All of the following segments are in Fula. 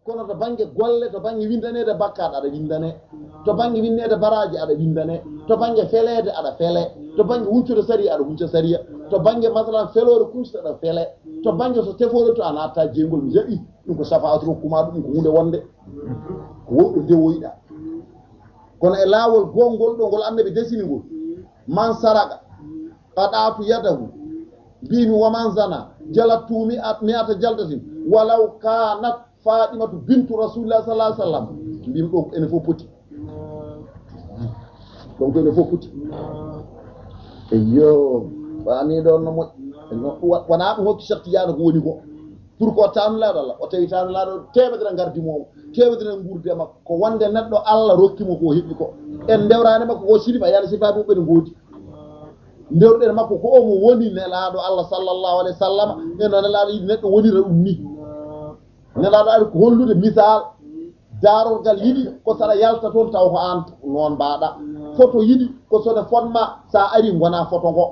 kono to bange golle to bange windanede bakkaɗo aɗa windane to bange winnede baraji aɗa windane to bange felede aɗa fele to bange huncude sariya aɗa hunca sariya to bange masalan felore kunsude aɗa fele to bange so tefore to a natta jeygol mi jaɓi ɗum ko safaatu rokkuma ɗum ko hunde wonde ko wonɗo ndewoyɗa kono e laawol gongol ɗo ngol annabi desini ngol man saraka qaɗatu yadahu mbimi waman zana jalattu mi'ata jaldatin walaw kanat fatimatu bintu rasulillah sallallahu alaihi wasallam mbimi ɗon ene fof poti ɗon ko ene fof poti eyyo wani ɗon no moƴƴi wona ɗum hokki Cheikh Tidiane ko woni ko pour ko tanulaɗo Allah o tawi tanulaɗo temedere gardimomo temedere gurde makko ko wonde neɗɗo Allah rokkimo ko heɓi ko en dewrani makko ko sirifa yana sifaɓe ɓe ne goodi ndewɗen makko ko omo woni nelaɗo Allah sallallahu alaihi wasallam eno nelaɗo yiɗi neɗɗo wonira ɗum ni nelaɗo ari ko hollude misal darorgal yiɗi ko saɗa yalta toon taw ko an noon mbaɗa photo yiɗi ko sone fonma sa ari gona photo ngo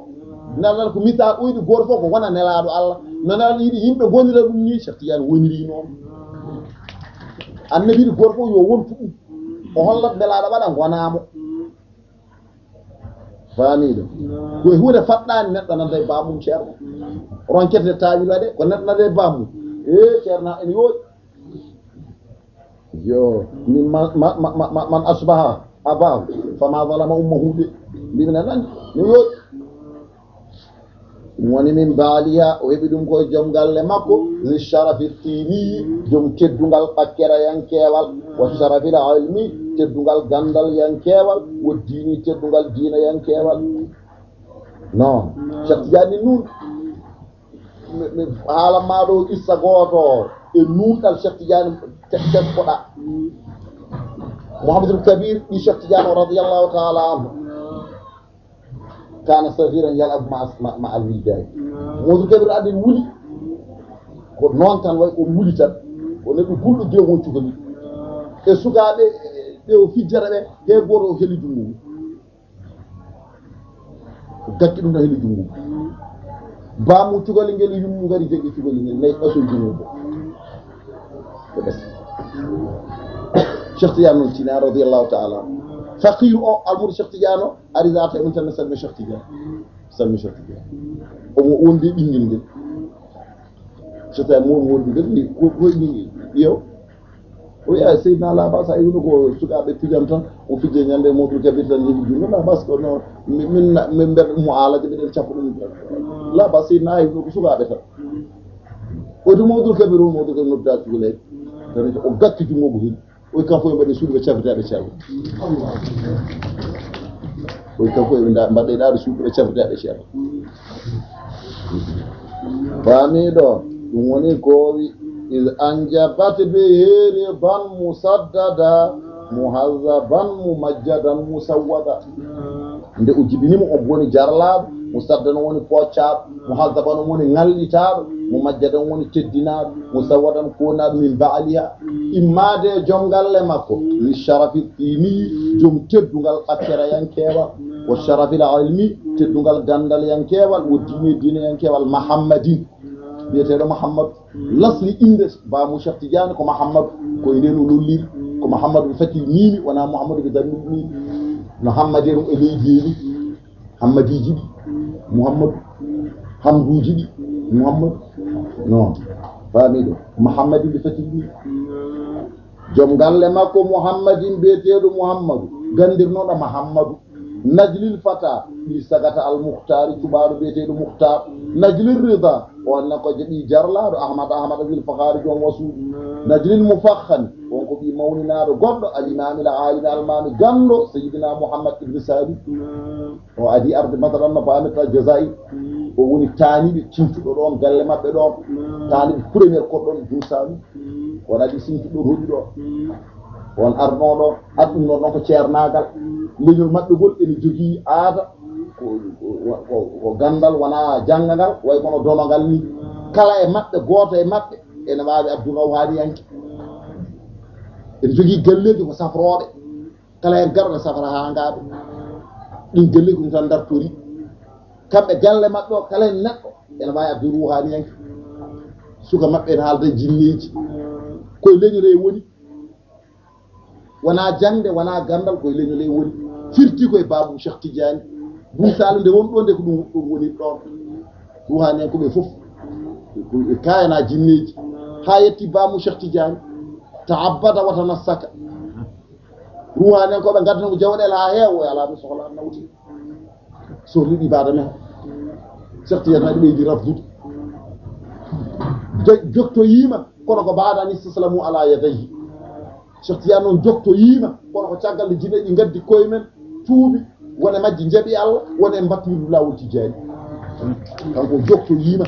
nelaɗo ko misal ɓoyɗi goto fof ko wona nelaɗo Allah nelaɗo yiɗi yimɓe gonira ɗum ni Cheikh Tidiane woniri noon annabi yiɗi goto fof yo wontu ɗum o hollat nelaɗo waɗa gonamo famiɗo koye hunde faɗɗani neɗɗo nanda e bamum ceerno ronkete tawila de ko neɗɗo nanda e bamum ceerna ene yooɗi yo min man asbaha abahu fama zalama ummahu de mbimi ne nandi ne yooɗi woni min baaliya o heɓi ɗum koye joom galle makko li sharafi tini joom teddungal ɓakkere yankewal wa sharafil ilmi teddungal gandal yankewal wo diini teddungal diina yankewal non Cheikh Tidiane nun mi haalanma ɗo issa gooto e nuunɗal Cheikh Tidiane tekkoɗa Mouhamadoul Kabir ɗi Cheikh Tidiane radiyallahu taala anhu kana sahiran yalab ma al wildayi Mouhamadoul Kabir adi wuli ko noon tan way ko wuli tan ko neɗɗo gulɗo jewon cukali e sukaɓe ɓe o fijjata ɓe he goto o heli jungngu o gakki ɗum no heli jungngu bamu cugali ngel yummu ngari jegui cugali ngel nayi ɓasoy jungngu ko ɓes Cheikh Tidiane noon tina radiallahu taala faqir o almudo Cheikh Tidiane o ari zata e ɗum tan ne salmi Cheikh Tidiane omo wondi ɓinguel ngel Cheikh Tidiane momo wondi ngel koye ɓinguel ƴeew o wiya Seydina Labas a yiwno ko sukaɓe pijan tan o fijje ñande Mouhamadoul Kabir tan heɓi jungo Labas ko non min mbeɗa mo alaje mbiɗen cappa ɗum Labas Seydina a yiwno ko sukaɓe tan oti Mouhamadoul Kabir o Mouhamadoul Kabir nodda cukaleyde tan o gakki jungo ko heɗi oy kam foye mbaɗe suuɗi ɓe cafeteɓe ceewa oy kam foye mbaɗe ɗaɗo suuɗi ɓe cafeteɓe ceewa famiɗo ɗum woni kowi إذ أنجبت به رضا مسددا مهذبا ممجدا مسودا nde o jibinimo o woni jarlaaɗo musaddan woni poccaɗo muhazzaban woni ngallitaɗo mumajjadan woni teddinaɗo musawwadan konaɗo min baaliha immade e joom galle makko li sharafi dini joom teddungal ɓakkere yankewal wo sharafil ilmi teddungal gandal yankewal wo diine yankewal mahammadin biyeteɗo Mouhamadou lasli inde bamu Cheikh Tidiane ko Mouhamadou koye nden o lolliri ko Mouhamadou ɓe fati mimi wona Mouhamadou ɓe darni mimi no hammade ɗum e leydi heewi hammadiji ɗi Mouhamadou hamduji ɗi Mouhamadou non famiɗo Mouhammadi ɓe fati mimi joom galle makko Mouhammadin biyeteɗo Mouhamadou gandirnoɗo Mouhamadou najlil fata ɗi sagata al muhtari cuɓaɗo biyeteɗo muhtar najlil rida wonna ko jaɓi jarlaɗo ahmada wil fahari joom wasuudu najlil mufakhani wonko ɓi mawninaɗo goɗɗo alimami la alimi almami gando sayidina Mouhammad ibne Sadi o adi arde matalan no bamita Jazair o woni taaniɓe cintuɗo ɗon galle mabɓe ɗon taaniɓe premier koɗɗon Dusani won adi cintuɗo hoɗi ɗo won arnoɗo aɗɗumno ɗon ko ceernagal leñol maɓɓe gol ene jogii aada ko gandal wona janngangal way kono donogal ni kala e maɓɓe gooto e maɓɓe ene waawi addugaw haali yanke ene jogii galleji ko safrooɓe kala hen garɗo safara haa ngaaɓe ɗin galleji ɗum tan dartori kamɓe galle maɓɓe o kala hen neɗɗo ene waawi addu ruuhaani yanke suka maɓɓe ene haalda jinneeji koye leñole woni wona jangde wona gandal koye leñole woni firti koye babou Cheikh Tidiane Boussalo nde won ɗo nde ko ɗum woni ɗon ruhani en koɓe fof kayana jinneji ha yetti babou Cheikh Tidiane ta'abbada watana saka ruhani en koɓe gaddana ko jawɗele ha heewo ala mi sohla nawti sohli ibada men Cheikh Tidiane waɗi ɓeydi rafdude joktoyima kono ko mbaɗani saslamu ala yadayhi Cheikh Tidiane noon joktoyima kono ko caggal nde jinne ɗi gaddi koye men tuuɓi wone majji jaaɓi Allah wone mbattudu lawol Tidiane kanko joktoyima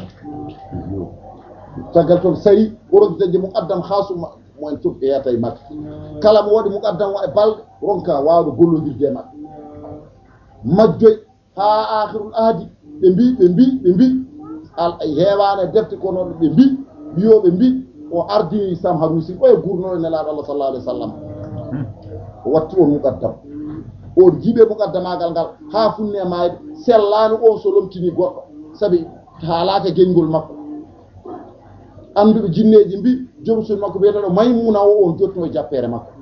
caggal toon sari oron dañde muqaddam haasuma moen fof e yata e makko kala mo waɗi muqaddam o e balɗe ronka wawde gollodirde e maɓɓe majjoy ha akhirul aadi ɓe mbi heewani defte kono ɓe mbi wiyoɓe mbi o ardini Islam Harusi o e gurnoɗo nelaɗo Allah sallallahu alaihi wasallam o watti on muqaddam o jiiɓe muqaddamagal ngal ha funne mayde sellani on so lomtini goɗɗo saabi haalaka geñgol makko anduɓe jinneji mbi jomsul makko wiyeteɗo Maymuna o on jotno e jappere makko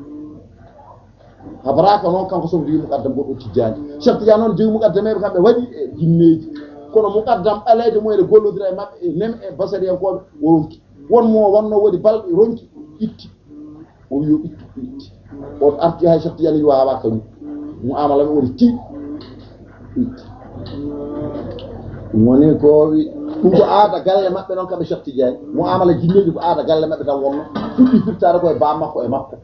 habaraka noon kanko somo jogi muqaddam goɗɗo Tidiane Cheikh Tidiane noon jogi muqaddameɓe kamɓe waɗi e jinneji kono muqaddam ɓalejo mumen e gollodira e maɓɓe e nem e basari en koɓe o ronki wonmo wanno waɗi balɗe ronki itti o wiyo itti on arti hay Cheikh Tidiane yo hawa kañum mu amala ɓe woni tiiɗ itti ɗum woni ko ɗum ko aada galle maɓɓe noon kamɓe Cheikh Tidiane mu amala jinneji ko aada galle maɓɓe tan wonno fuɗɗi firtade koye ba makko e makko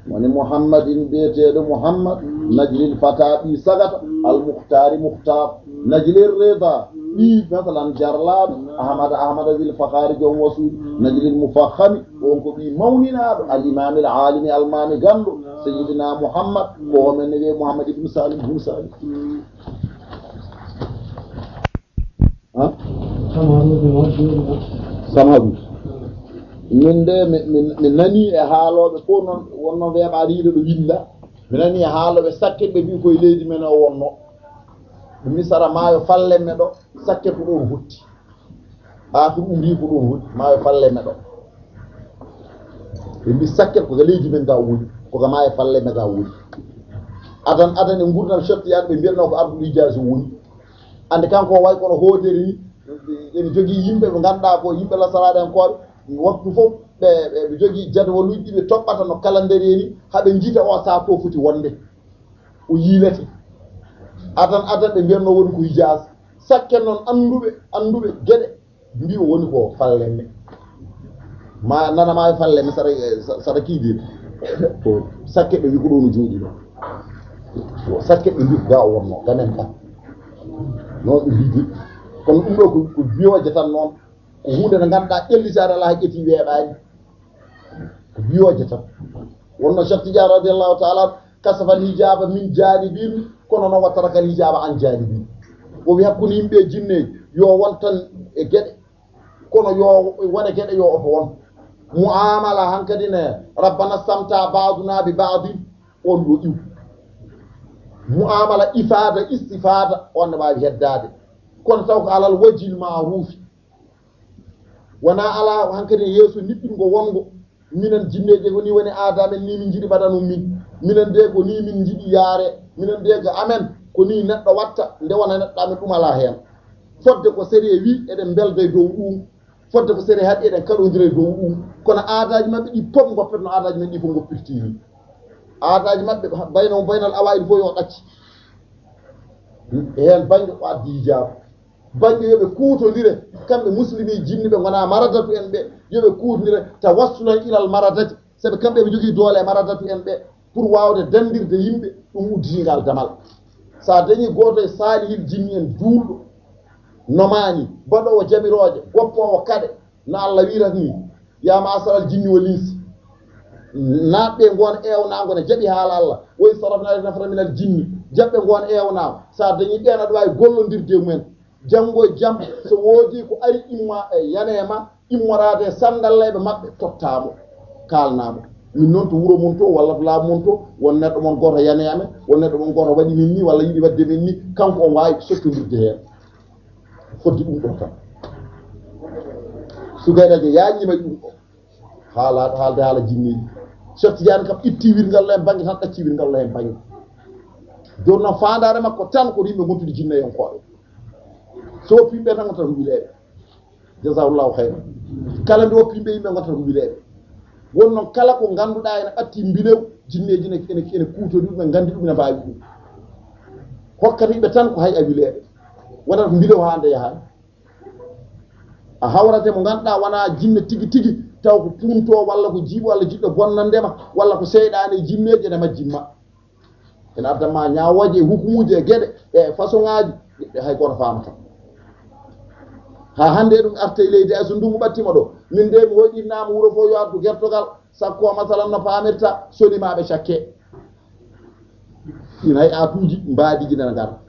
woni Muhammadin biyeteɗo Muhammad najlil fata ɓi sagata al muhtari muhtar najlil rida ɓi masalan jarlaɗo ahmada wil fakhari joom wasuudi najlil mufakhami on ko ɓi mawninaɗo al imami al alimi almami ganɗo sayyidina Muhammad ko omen ne wiye Muhammad ibn Salim ibn Salim samadu min de mi nani e haaloɓe fof noon wonno weeɓaade yiɗo ɗo winda mi nani e haaloɓe sakket ɓe mbi koye leydi men o wonno ɗo misara maayo fallemme ɗo sakket ko ɗon hutti ko ɗum mbi ko ɗon hutti maayo fallemme ɗo ɓe mbi sakket koka leydi men ga woni koka maayo fallemme ga woni adan e gurdam Cheikh Tidiane ɓe mbiyatno ko Abdoul Ijaz woni ande kanko way kono hooderi ni ene jogii yimɓe ɓe ngannduɗaa ko yimɓe lasaraɗe en koɓe waktu fof ɓe jogii jadwaluji ɓe toɓɓata no calendrier ni haɓe jiita o saa fof foti wonde o yiilete adan ɓe mbiyatno woni ko Ijaz sakke noon annduɓe geɗe mbi o woni ko fallemme ma nana ma fallemme saɗa kiidir ko sakke ɓe wi ko ɗo no jooɗi ɗo sakke ɓe mbi ko ga o wonno gamen ka noon ɓe mbiidi kono ɗum ɗo ko biyoje tan noon ko hunde nde ngannduɗaa ƴellitaade ala ƴetti weeɓaani ko biyoje tan wonno Cheikh Tidiane radiallahu taala kasafal hijaba min janibin kono noon wattata kal hijaba an janibin o wi hakkunde yimɓe jinneji yo won tan e geɗe kono yo wone geɗe yo oto won muamala hankadi ne rabbana samta baduna bi badin on ɗo iw muamala ifada istifada on ne wawi heddade kono taw ko alal wajil ma'rufi wona ala hankadi yeeso niɓɓingo wongo minen jinneje ko ni woni adamen ni min jiɗi mbaɗanum minen de ko ni min jiɗi yaare minen de ko amen ko ni neɗɗo watta nde wona neɗɗo amen ɗum ala heen fodde ko série wi eɗen belda e dow ɗum fodde ko série haɗi eɗen kaɗodira e dow ɗum kono aadaji maɓɓe ɗi pop goppetno aadaji men ɗi fof goppirti ni aadaji maɓɓe baynal awayil fof yo ɗacci heen baŋnge ko addi hijaabu baŋnge yoɓe kuutondire kamɓe muslimi jinni ɓe gona maradatu en ɓe yoɓe kuutondire tawassulan ilal maradati sabi kamɓe ɓe jogii doole e maradatu en ɓe pour wawde dandirde yimɓe ɗum udditingal damal sa dañi gooto e saalihil jinni en duulɗo nomani baɗowo jamiroje goppowo kaɗe no Allah wirat ni yama asaral jinni o linsi naɓɓe gon ewnago ne jaɓi haala Allah woy sarafna nafra minal jinni jaɓɓe gon ewnago sa dañi ɗen aɗa wawi gollodirde mumen janggo e jaam so woodi ko ari imma e yanema immorade e sandalleɓe maɓɓe tottamo kalnamo min noon to wuuro mon to walla to laamu mon to won neɗɗo mon goto yaneyame won neɗɗo mon goto waɗi min ni walla yiɗi wadde min ni kanko on wawi sottodirde hen fodde ɗum ɗo tan sugayɗaje yañima ɗum ɗo haalde haala jinneeji Cheikh Tidiane kam itti wirngal en bangi tan ɗacci wirngal en bangi joni noon fandare makko tan ko yimɓe gontude jinneyankoɓe so woppiɓe tan gontata ko wileɓe jasahullahu hayran kala nde woppiɓe yimɓe gontata ko wileɓe won noon kala ko ganduɗa ene ɓatti mbilew jinneji ene kuutori ɗum ɓe gandi ɗum ne mbawi ɗum hokkatiɓe tan ko hay a wileɓe waɗata ko mbilew ha nde yahani a hawrate mo ganduɗa wona jinne tigui tigui taw ko punto walla ko jiiɓo walla jiɗɗo bonnandema walla ko seyɗane jinneji ene majjimma ene addama ñawoje e hukumuji e gueɗe e façon ngaji ɗe hay goto famata ha hande ɗum arte e leydi so ndungu ɓattima ɗo min de mi hoyɗinnama wuuro fo yo addu gertogal sakko masalan no pamirta solimaɓe cakke ina hay atuji mbadiji nana gara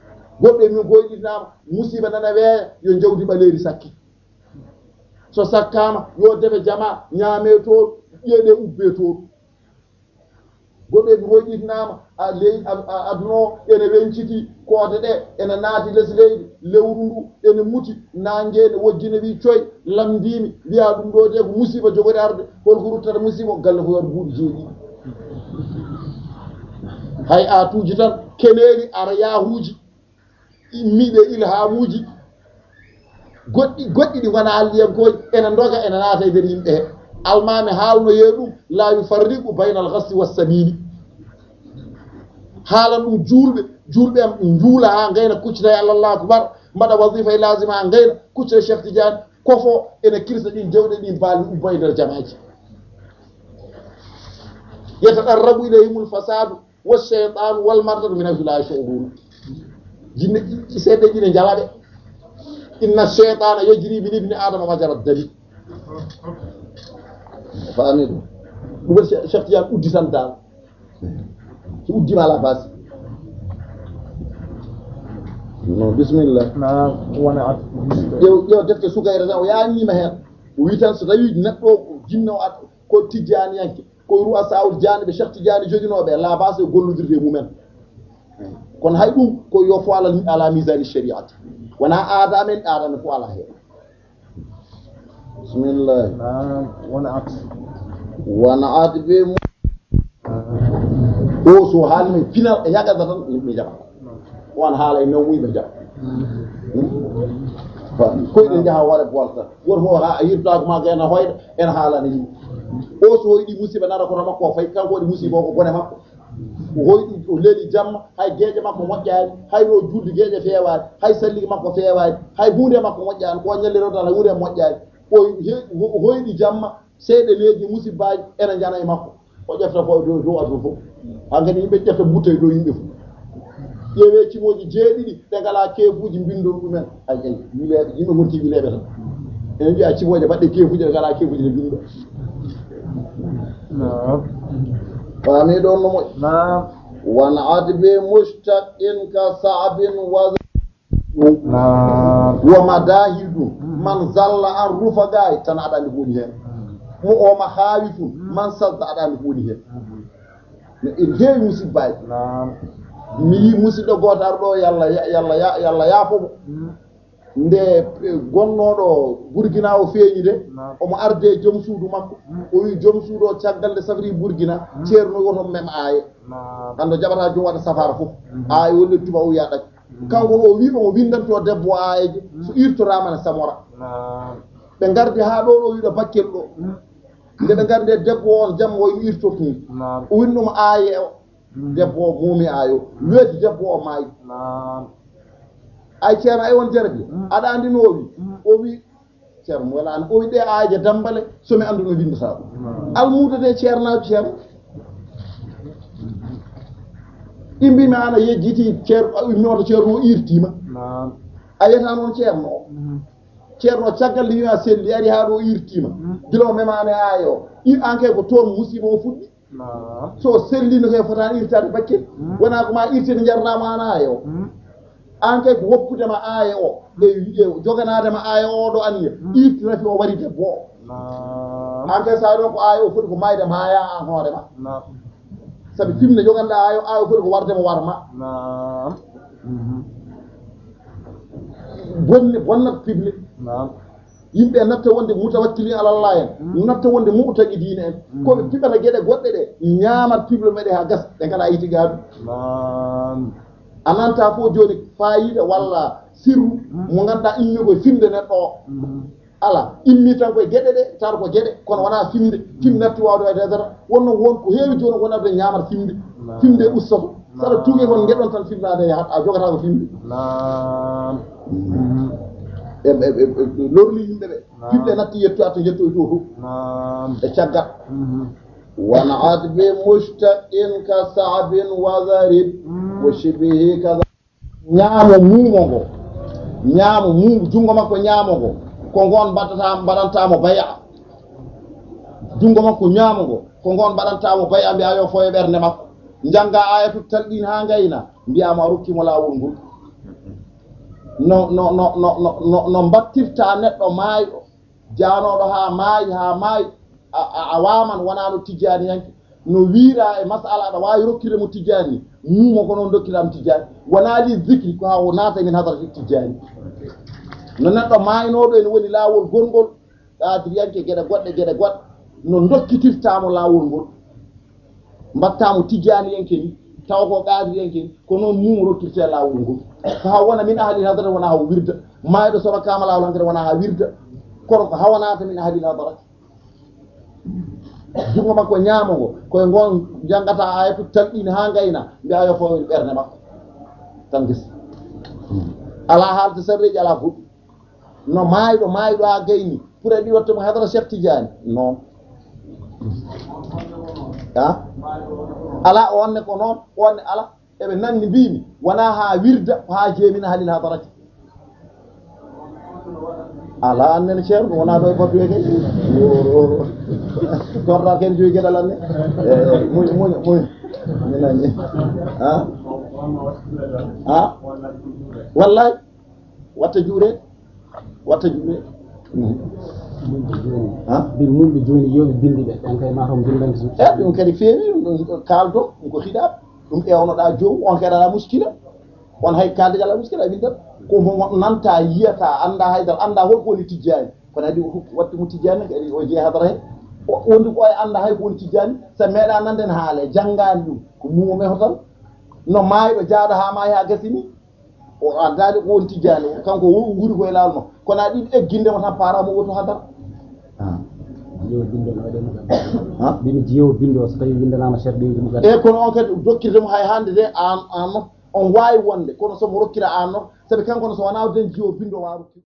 goɗɗo min hoyɗinnama musiba nana weeya yo jawdi ɓaleri sakke so sakkama yo defe jama ñaame toon ƴeeɗe ubbe toon goɗɗo mi hoyɗitinama aduno ene wenciti koode ɗe ene naati less leydi lewru ndu ene muti nangue ne wojjine wi coy lamdimi wiya ɗum ɗo de ko musiba jogori arde holko ruttata musiba galle ko yoto buuɗi jeeɗi hay atuji tan keneeri ara yahuji miɗe ilhamuji goɗɗi ɗi gona alliyankoji ene doga ene naata e nder yimɓe he almami haalno ye ɗum la yufarriqu bayna alghassi wassamini haalan ɗum julɓe am juula ha gayna kuccita e allah akbar mbaɗa wasifa e lasima ha gayna kuccita Cheikh Tidiane kofo ene kirsa ɗin jewɗe ɗin baali ubba e nder jamaji yataɗarrabu ilayhimul fasadu walcheytanu walmardatu min haythu la yash'urun jinne seeɗe ɗine jalaɓe inna cheytana yajri min ibni adama majara dami faami ɗum ɗum waɗi Cheikh Tidiane uddi tan dal so uddima ala basi non bisimillah ƴew defte sukayre tan o yanima hen o wi tan so tawi neɗɗo jinno ko tijjaniyanke ko ruwa sawd janiɓe Cheikh Tidiane joguinoɓe la base e gollodirde e mumen kono hay ɗum ko yo fo ala misani shariati wona aadamen aadame fo ala hen bismillah wona ati be o so haalimi final e yagada tan yimɓe jaɓa won haala e nawmuyɓe jaɓa koyɗe jaaha waɗa bolta woto fof ha yirtako ma gayna hoyɗa ene haalana yimɓe o so hoyɗi musiba nara koto makko o fayi kanko waɗi musiba o ko bone makko o hoyɗi o leeli jamma hay gueƴe makko moƴƴani hay ɗo julde gueƴe fewani hay salligi makko fewani hay hunde makko moƴƴani ko ñallirota hay hunde moƴƴani o hoyɗi jamma seyɗe leeji musibaji ene jana e makko o ƴefta ko dow aduna fof hankkadi yimɓe ƴefta butta e dow yimɓe fof ƴeewe cimoji jeeɗiɗi ɗe ngala keefuji bindon ɗumen ay wileɓe yimɓe gonti wileɓe tan ene mbiya cimoje mbaɗɗe keefuji ɗe ngala keefuji ɗe binɗo faami ɗon no moƴƴi won adbe mustaqin ka sa'bin wa madahidun man zalla an rufa gay tan aɗa andi woni hen mo oma haawifun man sadda aɗa andi woni hen no e heewi musibbaji mi yi musidɗo goto arɗo yalla yaafomo nde gonnoɗo Burkina o feeñi de omo arde e joom suudu makko o wi joom suudu o caggal nde safri Burkina ceerno woto mem aaye ando jaɓata joom waɗa safara fof aaye wolle tuma o wiya ɗac kanko o wiɓe mo windanto debbo aayeje so irtorama ne samora ɓe gardi ha ɗo ɗo wiɗo bakkel ɗo nde ɓe gardi e debbo o jamma o imi irtortumi o wini ɗum aaye o debbo o muumi aayo weeti debbo o maayi ay ceerno ay won jarabi aɗa andi no o wi ceerno wala an o wi ɗe aaje dambale somi andu no windata ɗum almudade ceernajo ceerno imbimi an a yejjiti ceerno ñooto ceerno o irtima a yiyata noon ceerno o ceerno caggal nde wima selli ari ha ɗo irtima gila o memani aayo o an kay ko toon musiba o fuɗɗi so sellino kay fotani irtade bakke wona ko ma irtede jarnama an aayo o an kay ko woppudema aaye o e joganadema aaye o ɗo aniya irtirafi o wari debbo o an kay sa ɗon ko aaye o foti ko mayde maya an hoorema sabi fimne joganɗa aayo aayo foti ko wardema warma bonnat pible yimɓe natta wonde mutawakkilin alallah en natta wonde mu'taqi diine en koɓe piɓata gueɗe goɗɗe ɗe ñaamat pible meɗe ha gas ɓe gaɗa itigaɗu a nanta fof joni fayida walla sirru mo ganduɗa immi koye fimde neɗɗo o ala immi tan koye gueɗe ɗe tawata ko gueɗe kono wona fimde fimde natti wawde wayde hedata wonno won ko heewi joni wonade ñamata fimde ustoto saɗa tuugue kon gueɗon tan fimnade a jogata ko fimde lorli yimɓe ɓe fimde natti yettu atta yettoy to fof e caggat won adbe mustaqin ka sa'bin wa zarib wa shibihi kaza ñaamo muumo ngo ñaamo muumo jungo makko ñaamo ngo ko ngon mbaɗantamo baya jungo makko ñaamo ngo ko ngon mbaɗantamo baya mbiya yo fo e ɓernde makko jangga ayatu talɗin ha gayna mbiyama rokkimo lawol ngol no mbattirta neɗɗo maayiɗo janoɗo ha maayi a waman wona no tijjani yanke no wiira e masala aɗa wawi rokkire mo tijjani muumo ko noon dokkiramo tijjani wona li zikri ko ha o naata min hadara tijjani no neɗɗo maynoɗo ene woni lawol gongol ɗadiriyanke gueɗe goɗɗe no dokkitirtamo lawol ngol mbattamo tijjani yanke ni taw ko qadiriyanke ni ko noon muumo rokkirte lawol ngol ko ha wona min ahli hadara wona ha wirda mayɗo soro kama lawol hankadi wona ha wirda kono ko hawanata min ahli hadara jungo makko ñaamo ngo koye ngon jangata ayatu talɗini ha gayna mbiya yo fo ɓerde makko tan gis ala haalde sarreji ala fuɗɗi no maayɗo ha gayni pour aɗi wattemo hadara Cheikh Tidiane non ala onne ko noon onne ala eɓe nanni mbimi wona ha wirda ha jeemina halil hadarati ala annene ceerno wona ɗo e batuwe kay torɗa ken joyi gueɗal anne muñ minanni wallay watta juure bin mumɓe joni yoɓe bindi ɓe ɗon kay matom bindande ɗum kadi feewi ɗum kaldo ɗum ko hiɗaɓe ɗum ƴewnoɗa jomum on kadi ala muskila on hay kalde ala muskila a windat ko mo nanta yiyata anda haydara anda holko woni tijjani kono adi watti mo tijjani kadi o jeeya hadara he wondi ko anda hay ko woni tijjani sa meeɗa nanden haale janggani ɗum ko mumo meho tan no maayiɗo jaaɗo ha maayi ha gasini o andani ko woni tijjani kanko wuuri koye lawol ma kono aɗi eggindemo tan paramo woto hadara jiyo bindo no waɗemo bimi jiyo bindo so tawi windanama Cheikh ɗeydi mo e kono on kadi dokkirtemo hay hande de an on wawi wonde kono somo rokkira an noon saabi kanko no so wona den jiyo bindo wa rokki